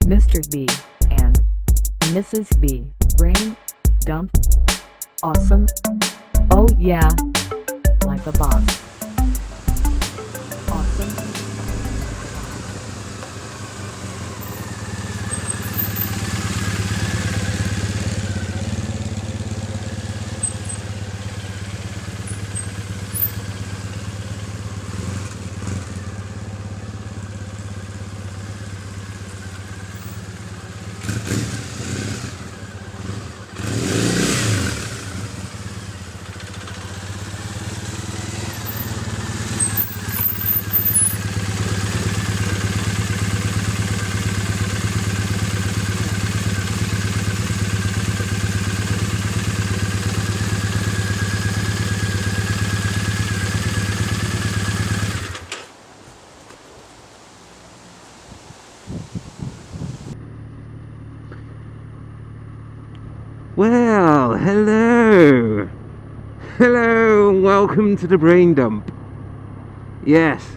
Mr. B and Mrs. B. Braindump. Awesome. Oh yeah. Like a boss. Awesome. Well, hello, and welcome to the Braindump. Yes,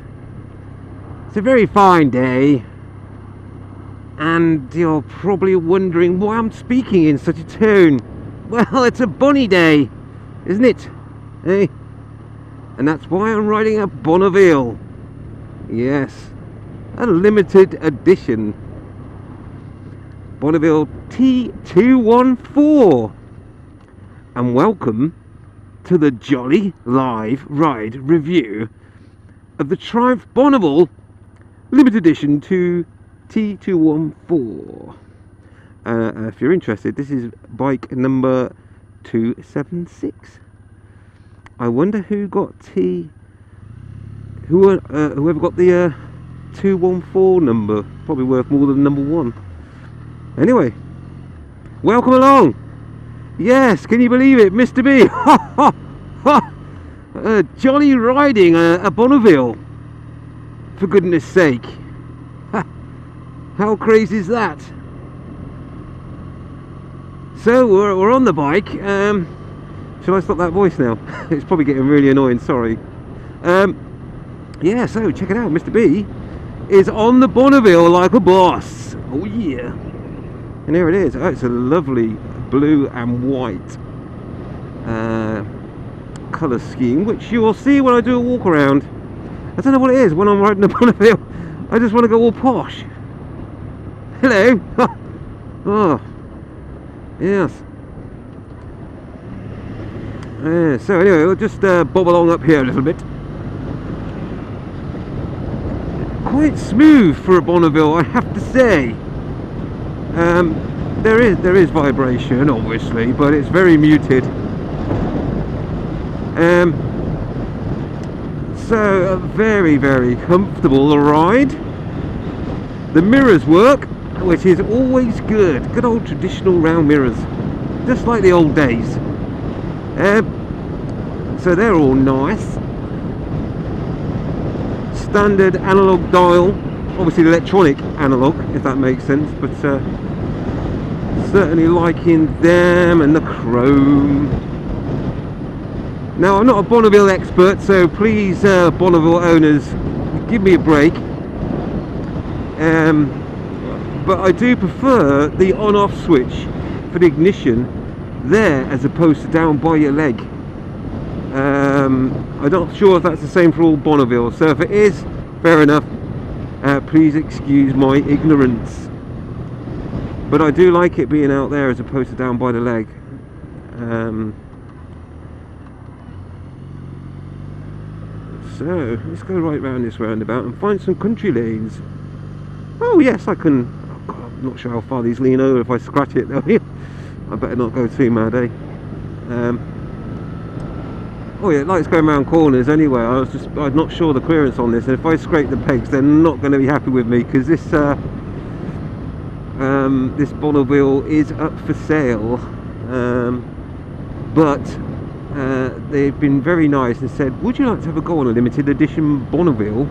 it's a very fine day, and you're probably wondering why I'm speaking in such a tone. Well, it's a Bonny day, isn't it? Eh? And that's why I'm riding a Bonneiville. Yes, a limited edition Bonneiville T214, and welcome to the jolly live ride review of the Triumph Bonneiville limited edition to T214. If you're interested, this is bike number 276. I wonder who got whoever got the 214 number. Probably worth more than number 1. Anyway, welcome along. Yes, can you believe it, Mr. B? Jolly riding a Bonneiville, for goodness sake. How crazy is that? So we're on the bike. Shall I stop that voice now? It's probably getting really annoying, sorry. Yeah, so check it out, Mr. B is on the Bonneiville like a boss. Oh yeah. And here it is. Oh, it's a lovely blue and white colour scheme, which you will see when I do a walk around. I don't know what it is when I'm riding a Bonneiville. I just want to go all posh. Hello. Oh, yes. So anyway, we'll just bob along up here a little bit. Quite smooth for a Bonneiville, I have to say. There is vibration, obviously, but it's very muted. So a very, very comfortable ride. The mirrors work, which is always good. Good old traditional round mirrors, just like the old days. So they're all nice. Standard analog dial, obviously electronic analog, if that makes sense, but certainly liking them, and the chrome. Now, I'm not a Bonneiville expert, so please, Bonneiville owners, give me a break. But I do prefer the on-off switch for the ignition there, as opposed to down by your leg. I'm not sure if that's the same for all Bonneiville, so if it is, fair enough. Please excuse my ignorance. But I do like it being out there as opposed to down by the leg. So let's go right round this roundabout and find some country lanes. Oh yes, I can. Oh God, I'm not sure how far these lean over if I scratch it though. I better not go too mad, eh? Oh yeah, it likes going around corners anyway. I'm not sure the clearance on this, and if I scrape the pegs, they're not going to be happy with me, because this this Bonneiville is up for sale. But they've been very nice and said, would you like to have a go on a limited edition Bonneiville?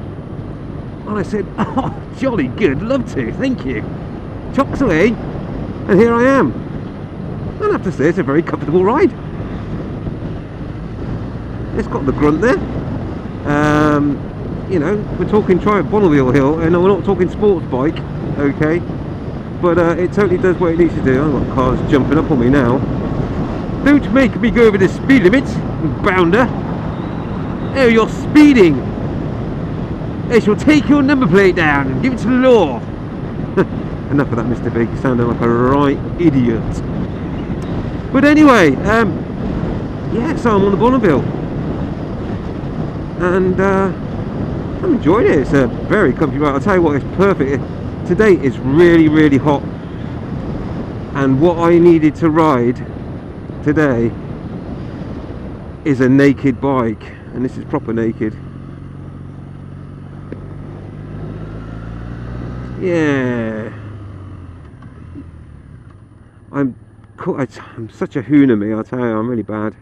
And I said, oh, jolly good, love to, thank you. Chocks away, and here I am. I have to say, it's a very comfortable ride. It's got the grunt there. You know, we're talking Triumph Bonneiville hill, and we're not talking sports bike, okay? but it totally does what it needs to do. I've got cars jumping up on me now. Don't make me go over the speed limit, bounder. Oh, you're speeding. I shall take your number plate down and give it to the law. Enough of that, Mr. Big. You sounded like a right idiot. But anyway, yeah, so I'm on the Bonneiville. And I'm enjoying it. It's a very comfy ride. I'll tell you what, it's perfect. Today is really, really hot. And what I needed to ride today is a naked bike. And this is proper naked. Yeah. I'm such a hooner, me, I'll tell you. I'm really bad.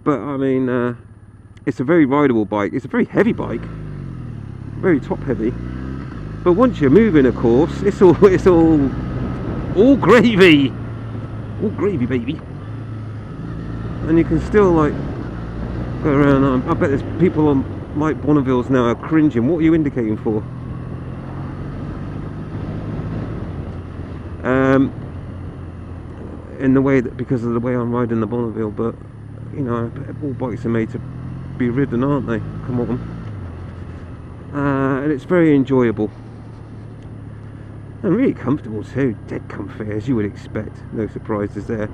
But I mean, it's a very rideable bike. It's a very heavy bike, very top heavy. But once you're moving, of course, it's all gravy, all gravy, baby. And you can still like go around. I bet there's people on like Bonnevilles now are cringing. What are you indicating for? In the way that, because of the way I'm riding the Bonneiville, but you know, all bikes are made to be ridden, aren't they? Come on. And it's very enjoyable and really comfortable too. Dead comfy, as you would expect. No surprises there.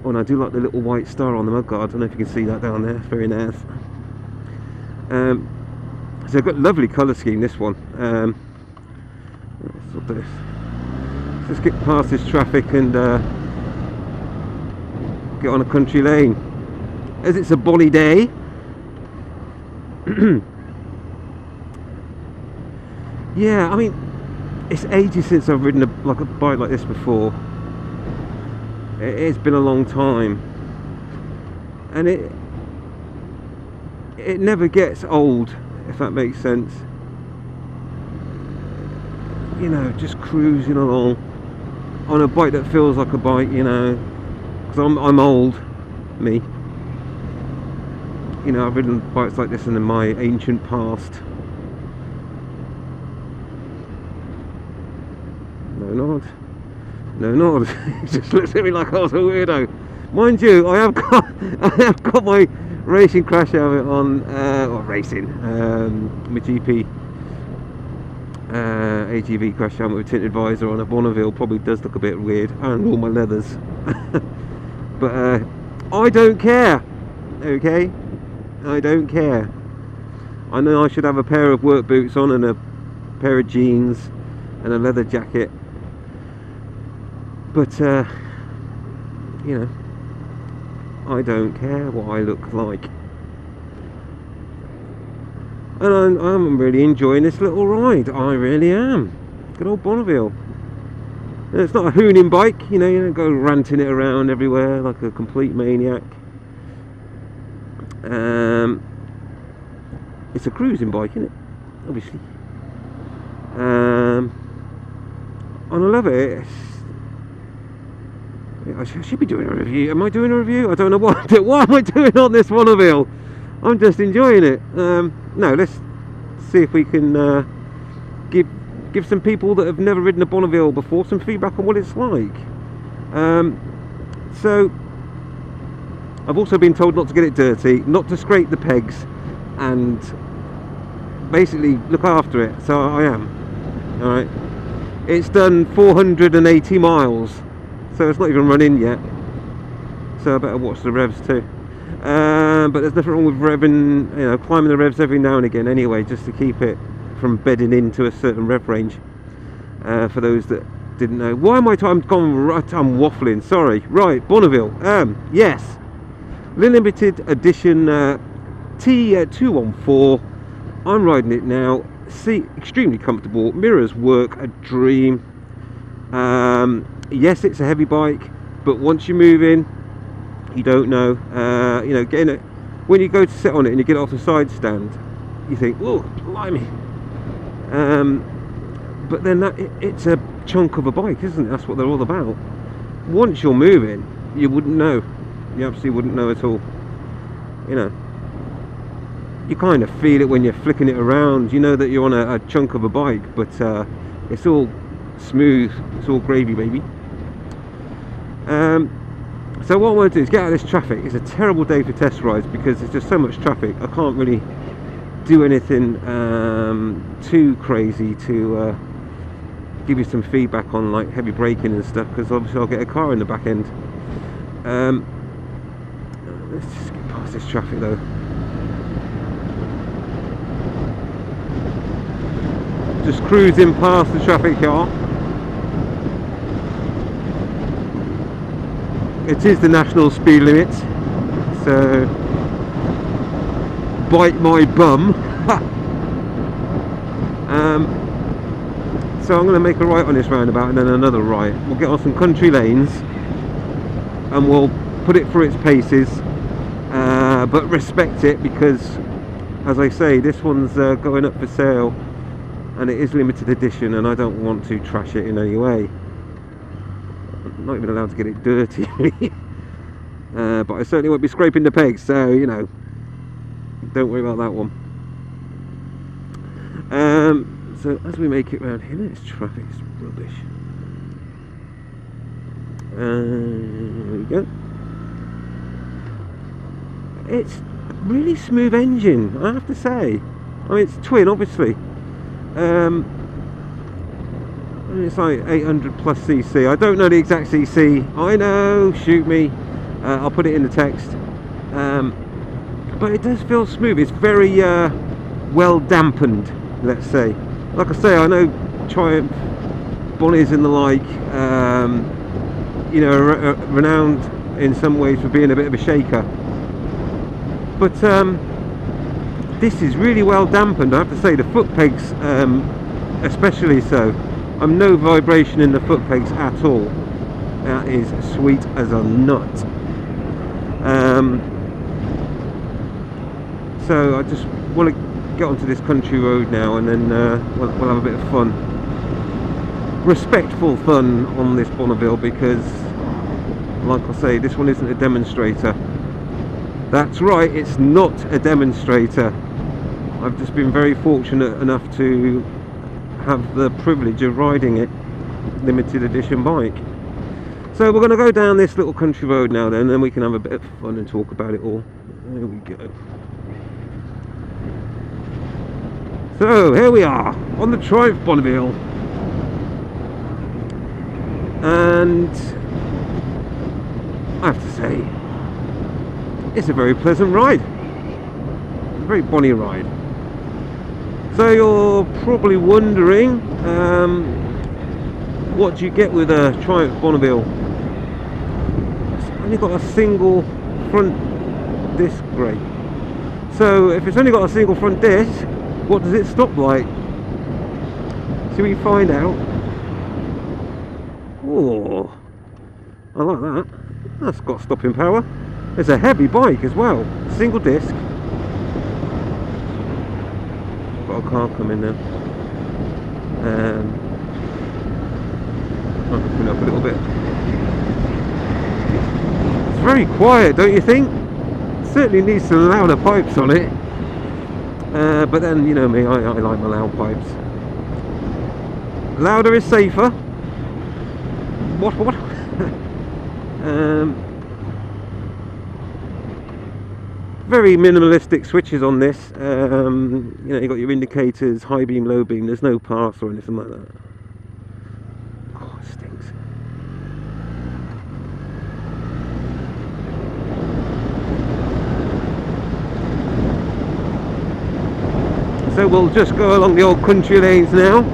Oh, and I do like the little white star on the mudguard. I don't know if you can see that down there. It's very nice. So I've got a lovely colour scheme, this one. What's this? Let's get past this traffic and get on a country lane, as it's a Bonny day. Yeah, I mean, it's ages since I've ridden a bike like this before. It's been a long time, and it never gets old, if that makes sense. You know, just cruising along on a bike that feels like a bike, you know, because I'm old, me. You know, I've ridden bikes like this in my ancient past. No nod. He just looks at me like I was a weirdo. Mind you, I have got my racing crash helmet on, or racing, my GP AGV crash helmet with tinted visor on a Bonneiville probably does look a bit weird, and all my leathers. But I don't care, okay? I don't care. I know I should have a pair of work boots on and a pair of jeans and a leather jacket, but you know, I don't care what I look like. And I'm really enjoying this little ride. I really am. Good old Bonneiville. And it's not a hooning bike, you know, you don't go ranting it around everywhere like a complete maniac. It's a cruising bike, isn't it? Obviously. And I love it. I should be doing a review. Am I doing a review? I don't know what am I doing on this Bonneiville. I'm just enjoying it. No, let's see if we can give some people that have never ridden a Bonneiville before some feedback on what it's like. So I've also been told not to get it dirty, not to scrape the pegs, and basically look after it. So I am. All right. It's done 480 miles, so it's not even run in yet. So I better watch the revs too. But there's nothing wrong with revving, you know, climbing the revs every now and again anyway, just to keep it from bedding into a certain rev range. For those that didn't know. Why am I I'm waffling, sorry. Right, Bonneiville. Yes. Limited edition T214. I'm riding it now. See, extremely comfortable. Mirrors work a dream. Yes, it's a heavy bike, but once you move in, you don't know. You know, getting it when you go to sit on it and you get it off the side stand, you think, "Oh, blimey!" But then it's a chunk of a bike, isn't it? That's what they're all about. Once you're moving, you wouldn't know. You absolutely wouldn't know at all. You know, you kind of feel it when you're flicking it around. You know that you're on a chunk of a bike, but it's all smooth. It's all gravy, baby. So what I want to do is get out of this traffic. It's a terrible day for test rides because there's just so much traffic. I can't really do anything too crazy to give you some feedback on like heavy braking and stuff, because obviously I'll get a car in the back end. Let's just get past this traffic though. Just cruising past the traffic car. It is the national speed limit, so bite my bum. So I'm going to make a right on this roundabout and then another right. We'll get on some country lanes and we'll put it through its paces, but respect it, because as I say, this one's going up for sale and it is limited edition and I don't want to trash it in any way. I'm not even allowed to get it dirty. But I certainly won't be scraping the pegs, so you know, don't worry about that one. So as we make it round here, this traffic is rubbish. There we go. It's a really smooth engine, I have to say. I mean, it's twin, obviously. It's like 800 plus cc. I don't know the exact cc. I know, shoot me. I'll put it in the text. But it does feel smooth. It's very well dampened, let's say. Like I say, I know Triumph, Bonnies and the like, you know, are renowned in some ways for being a bit of a shaker. But this is really well dampened. I have to say, the foot pegs, especially so. I'm no vibration in the foot pegs at all. That is sweet as a nut. So I just want to get onto this country road now, and then we'll have a bit of fun, respectful fun on this Bonneiville, because like I say, this one isn't a demonstrator. That's right, it's not a demonstrator. I've just been very fortunate enough to have the privilege of riding it, limited edition bike. So we're going to go down this little country road now then, and then we can have a bit of fun and talk about it all. There we go. So here we are on the Triumph Bonneiville, and I have to say, it's a very pleasant ride, a very bonny ride. So you're probably wondering, what do you get with a Triumph Bonneiville? It's only got a single front disc brake. So if it's only got a single front disc, what does it stop like? Shall we find out? Oh, I like that. That's got stopping power. It's a heavy bike as well. Single disc. Got a car coming now. I'll open up a little bit. It's very quiet, don't you think? It certainly needs some louder pipes on it. But then, you know me, I like my loud pipes. Louder is safer. What? Very minimalistic switches on this. You know, you got your indicators, high beam, low beam. There's no pass or anything like that. Oh, it stinks. So we'll just go along the old country lanes now,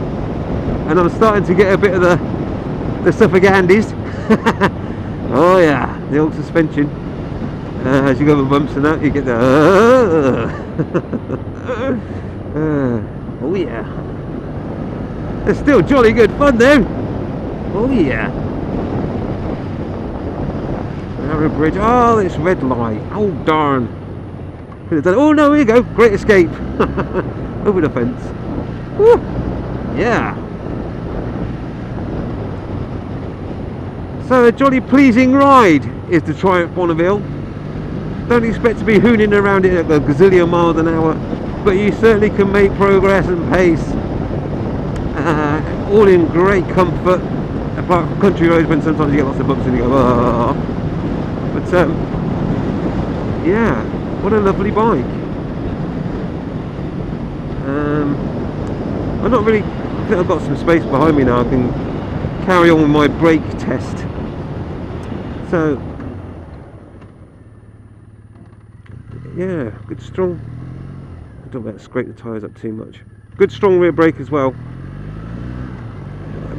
and I'm starting to get a bit of the Suffolk-Andes. Oh yeah, the old suspension. As you go over bumps and that, you get the oh yeah. It's still jolly good fun though. Oh yeah. Narrow bridge. Oh, this red light. Oh darn. Could have done it. Oh no, here you go. Great escape. Over the fence. Woo. Yeah. So a jolly pleasing ride is the Triumph Bonneiville. Don't expect to be hooning around it at a gazillion miles an hour, but you certainly can make progress and pace. All in great comfort, apart from country roads when sometimes you get lots of bumps and you go, ah. But yeah, what a lovely bike. I'm not really, I think I've got some space behind me now. I can carry on with my brake test. So yeah, good strong, I don't want to scrape the tyres up too much. Good strong rear brake as well.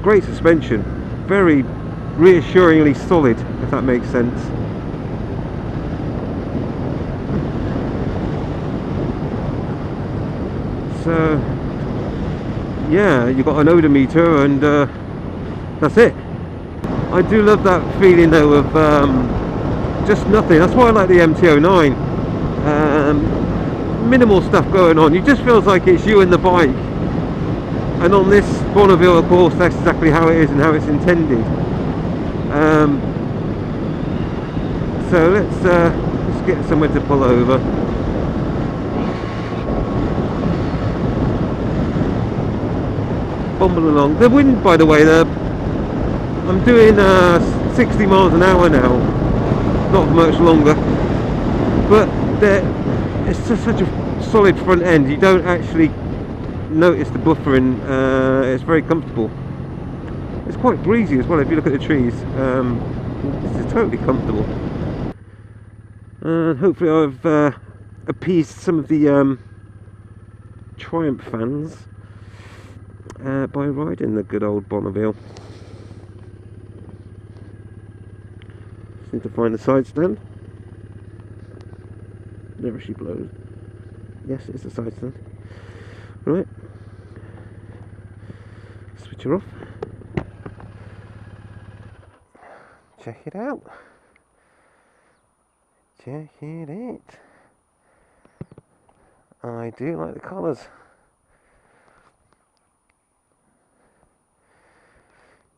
Great suspension, very reassuringly solid, if that makes sense. So yeah, you've got an odometer and that's it. I do love that feeling though of just nothing. That's why I like the MT-09. Minimal stuff going on. It just feels like it's you and the bike. And on this Bonneiville, of course, that's exactly how it is and how it's intended. So let's get somewhere to pull over. Bumble along. The wind, by the way, I'm doing 60 miles an hour now. Not much longer, but it's just such a solid front end. You don't actually notice the buffering. It's very comfortable. It's quite breezy as well. If you look at the trees, this is totally comfortable. And hopefully I've appeased some of the Triumph fans by riding the good old Bonneiville. Just need to find the side stand. Never she blows. Yes, it's a side stand. Right. Switch her off. Check it out. Check it out. I do like the colours.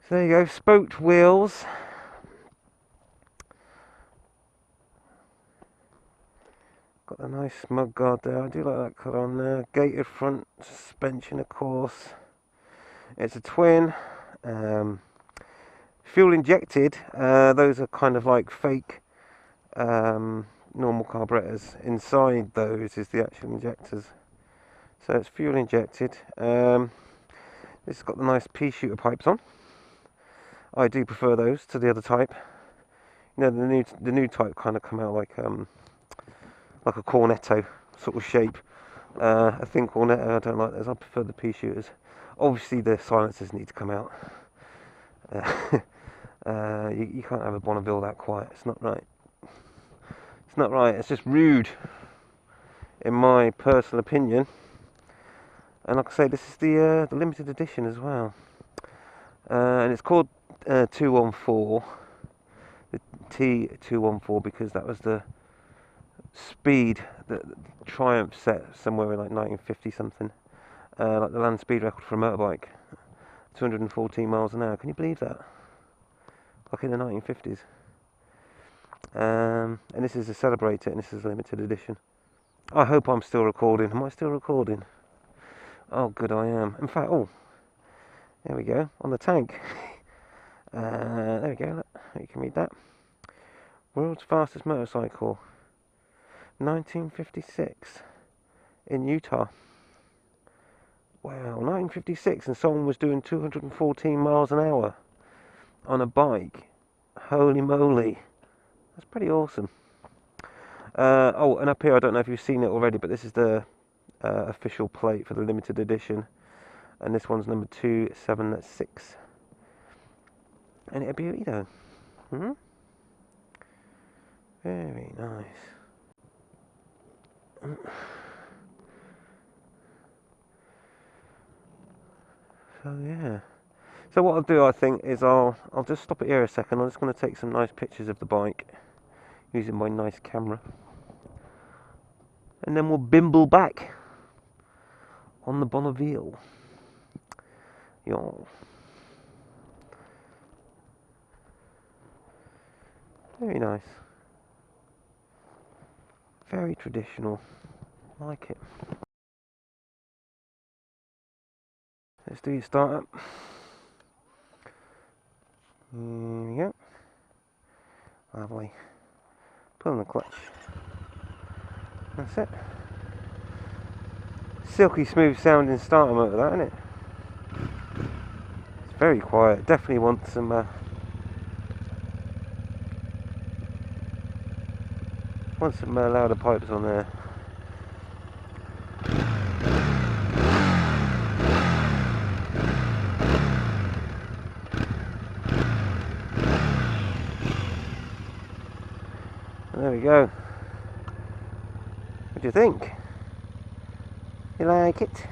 So there you go, spoked wheels. Got a nice mud guard there. I do like that colour on there. Gated front suspension, of course. It's a twin. Fuel injected. Those are kind of like fake normal carburetors. Inside those is the actual injectors. So it's fuel injected. This has got the nice pea shooter pipes on. I do prefer those to the other type. You know, the new type kind of come out like a cornetto sort of shape. A thin cornetto, I don't like those. I prefer the pea shooters. Obviously the silencers need to come out. You can't have a Bonneiville that quiet. It's not right. It's not right. It's just rude, in my personal opinion. And like I say, this is the limited edition as well, and it's called 214, the T214, because that was the speed that Triumph set somewhere in like 1950 something, like the land speed record for a motorbike, 214 miles an hour. Can you believe that? Like in the 1950s. And this is to celebrate it, and this is a limited edition. I hope I'm still recording. Am I still recording? Oh, good, I am. In fact, oh, there we go, on the tank. There we go, look, you can read that. World's fastest motorcycle, 1956, in Utah. Wow, 1956, and someone was doing 214 miles an hour on a bike. Holy moly, that's pretty awesome. Oh, and up here, I don't know if you've seen it already, but this is the official plate for the limited edition, and this one's number 276, and it's a beauty though. Very nice. So yeah. So what I'll do, I think, is I'll just stop it here a second. I'm just going to take some nice pictures of the bike using my nice camera, and then we'll bimble back on the Bonneiville. Yo. Very nice. Very traditional. I like it. Let's do your start up. Here we go. Lovely. Pull on the clutch. That's it. Silky smooth sounding starter motor, that, isn't it? It's very quiet. Definitely want some louder pipes on there. There we go. What do you think? You like it?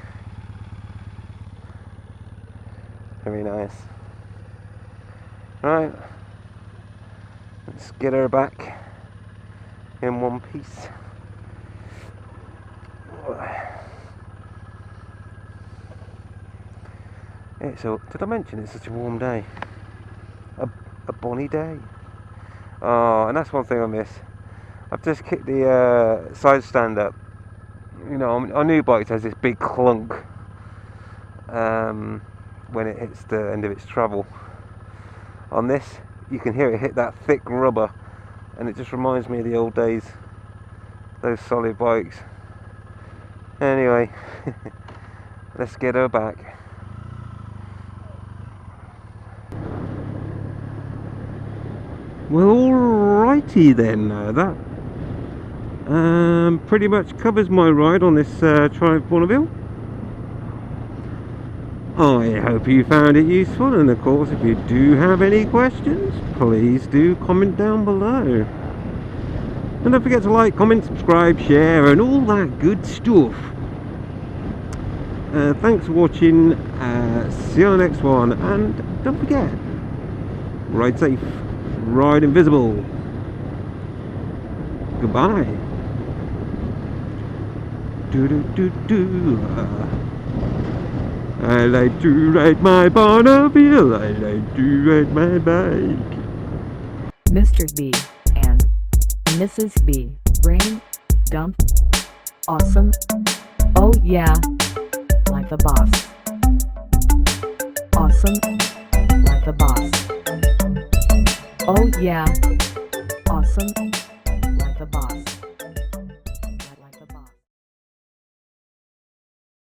Very nice. Right, let's get her back in one piece. Yeah, so did I mention it's such a warm day? A bonny day. Oh, and that's one thing I miss. I've just kicked the side stand up. You know, on new bikes has this big clunk when it hits the end of its travel. On this, you can hear it hit that thick rubber, and it just reminds me of the old days, those solid bikes. Anyway, let's get her back. Well, alrighty then, that pretty much covers my ride on this Triumph Bonneiville. I hope you found it useful, and of course if you do have any questions, please do comment down below. And don't forget to like, comment, subscribe, share and all that good stuff. Thanks for watching, see you on the next one, and don't forget, ride safe, ride invisible. Goodbye. Do do do do. I like to ride my Bonneiville. I like to ride my bike. Mr. B and Mrs. B. Braindump. Awesome. Oh yeah. Like the boss. Awesome. Like the boss. Oh yeah. Awesome. Like the boss.